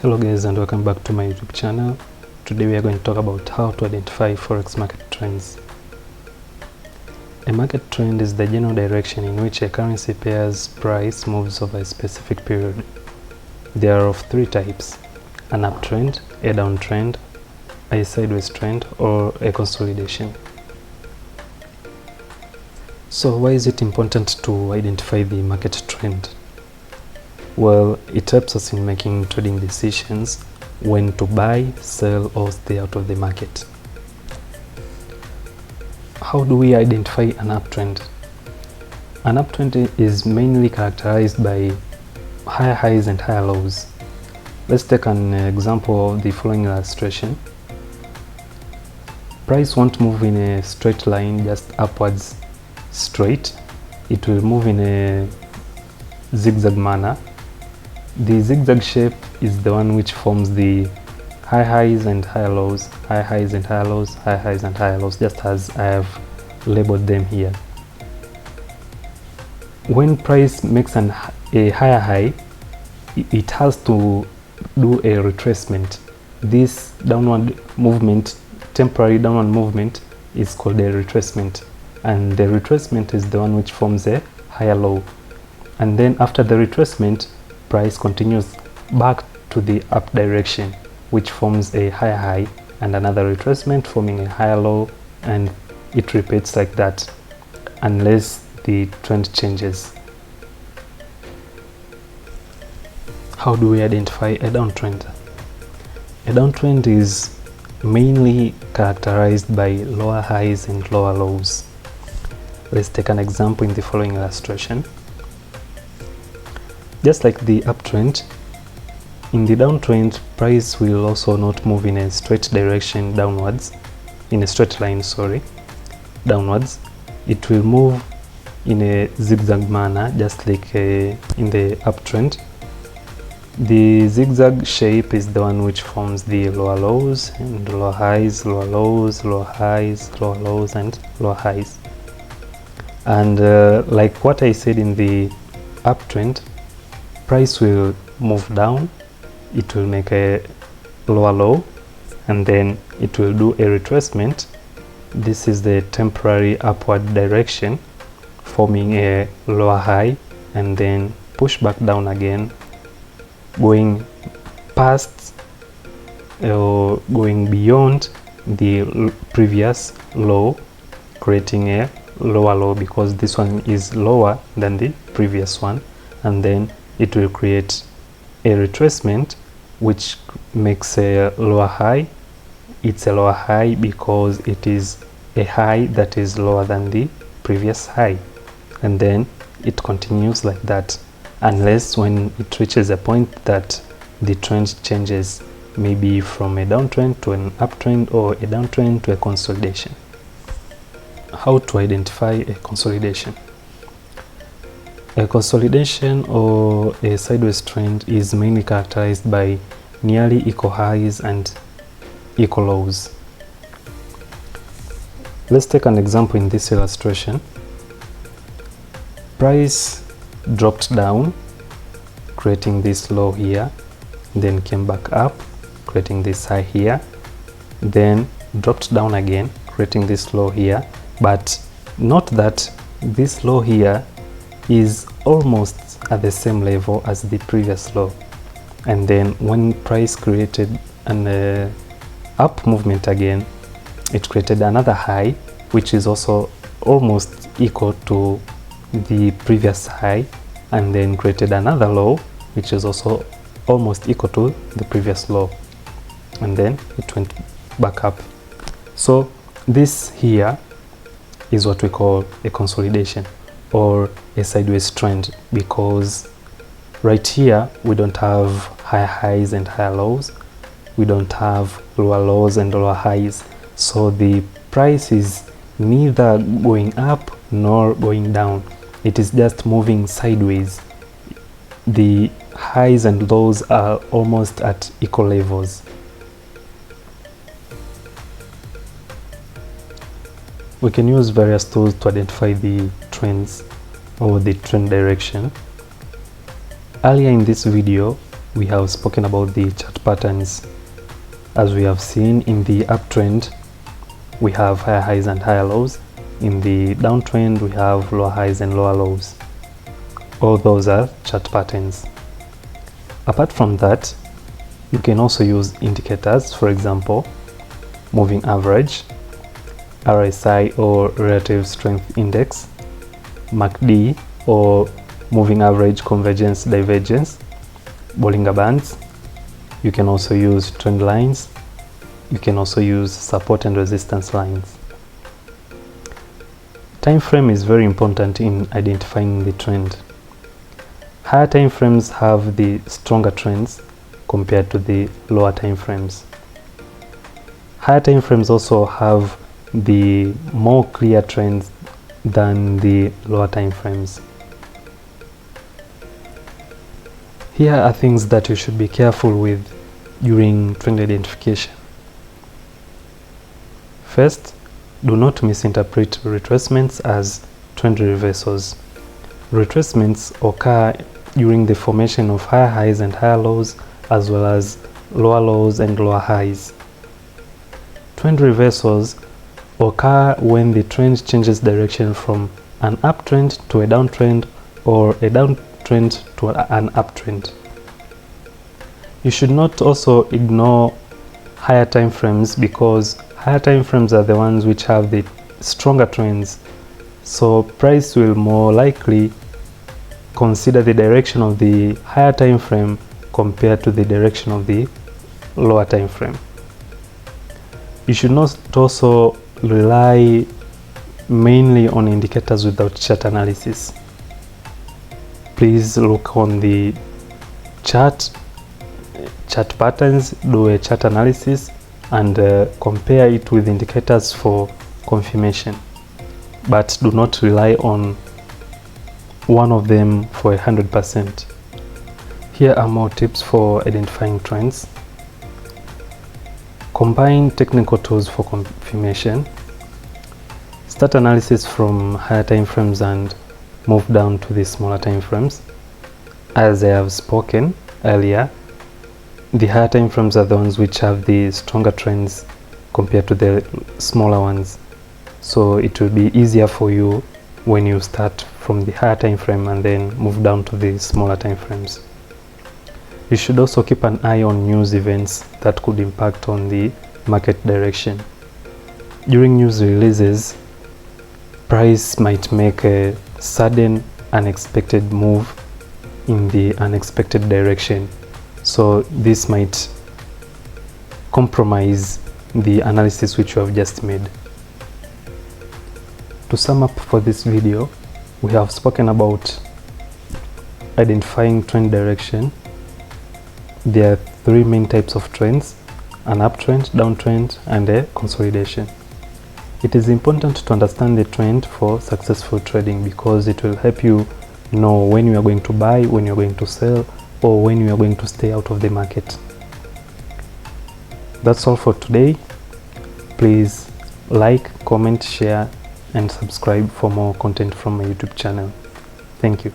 Hello guys, and welcome back to my YouTube channel. Today we are going to talk about how to identify forex market trends. A market trend is the general direction in which a currency pair's price moves over a specific period. There are of three types: an uptrend, a downtrend, a sideways trend, or a consolidation. So why is it important to identify the market trend? Well, it helps us in making trading decisions when to buy, sell, or stay out of the market. How do we identify an uptrend? An uptrend is mainly characterized by higher highs and higher lows. Let's take an example of the following illustration. Price won't move in a straight line, just upwards straight. It will move in a zigzag manner. The zigzag shape is the one which forms the high highs and higher lows, high highs and higher lows, high highs and higher lows, just as I have labeled them here. When price makes a higher high, it has to do a retracement. This downward movement, temporary downward movement, is called a retracement, and the retracement is the one which forms a higher low. And then after the retracement, price continues back to the up direction, which forms a higher high and another retracement forming a higher low, and it repeats like that unless the trend changes. How do we identify a downtrend? A downtrend is mainly characterized by lower highs and lower lows. Let's take an example in the following illustration. Just like the uptrend, in the downtrend, price will also not move in a straight direction downwards, in a straight line, downwards. It will move in a zigzag manner, just like in the uptrend. The zigzag shape is the one which forms the lower lows and lower highs, lower lows, lower highs, lower lows, and lower highs. And like what I said in the uptrend, price will move down, it will make a lower low, and then it will do a retracement. This is the temporary upward direction, forming a lower high, and then push back down again, going past or going beyond the previous low, creating a lower low, because this one is lower than the previous one, and then it will create a retracement which makes a lower high. It's a lower high because it is a high that is lower than the previous high, and then it continues like that unless when it reaches a point that the trend changes, maybe from a downtrend to an uptrend or a downtrend to a consolidation. How to identify a consolidation? A consolidation or a sideways trend is mainly characterized by nearly equal highs and equal lows. Let's take an example in this illustration. Price dropped down, creating this low here, then came back up, creating this high here, then dropped down again, creating this low here. But note that this low here is almost at the same level as the previous low, and then when price created an up movement again, it created another high which is also almost equal to the previous high, and then created another low which is also almost equal to the previous low, and then it went back up. So this here is what we call a consolidation or a sideways trend, because right here we don't have higher highs and higher lows, we don't have lower lows and lower highs, so the price is neither going up nor going down, it is just moving sideways. The highs and lows are almost at equal levels. We can use various tools to identify the trends or the trend direction. Earlier in this video, we have spoken about the chart patterns. As we have seen in the uptrend, we have higher highs and higher lows. In the downtrend, we have lower highs and lower lows. All those are chart patterns. Apart from that, you can also use indicators, for example, moving average, RSI or relative strength index, MACD or moving average convergence divergence, Bollinger Bands. You can also use trend lines. You can also use support and resistance lines. Time frame is very important in identifying the trend. Higher time frames have the stronger trends compared to the lower time frames. Higher time frames also have the more clear trends than the lower time frames. Here are things that you should be careful with during trend identification. First, do not misinterpret retracements as trend reversals. Retracements occur during the formation of higher highs and higher lows, as well as lower lows and lower highs. Trend reversals occur when the trend changes direction from an uptrend to a downtrend, or a downtrend to an uptrend. You should not also ignore higher time frames, because higher time frames are the ones which have the stronger trends. So price will more likely consider the direction of the higher time frame compared to the direction of the lower time frame. You should not also rely mainly on indicators without chart analysis. Please look on the chart patterns, do a chart analysis, and compare it with indicators for confirmation. But do not rely on one of them for 100%. Here are more tips for identifying trends. Combine technical tools for confirmation. Start analysis from higher time frames and move down to the smaller time frames. As I have spoken earlier, the higher time frames are the ones which have the stronger trends compared to the smaller ones. So it will be easier for you when you start from the higher time frame and then move down to the smaller time frames. You should also keep an eye on news events that could impact on the market direction. During news releases, price might make a sudden unexpected move in the unexpected direction. So this might compromise the analysis which you have just made. To sum up for this video, we have spoken about identifying trend direction. There are three main types of trends: an uptrend, downtrend, and a consolidation. It is important to understand the trend for successful trading, because it will help you know when you are going to buy, when you are going to sell, or when you are going to stay out of the market. That's all for today. Please like, comment, share, and subscribe for more content from my YouTube channel. Thank you.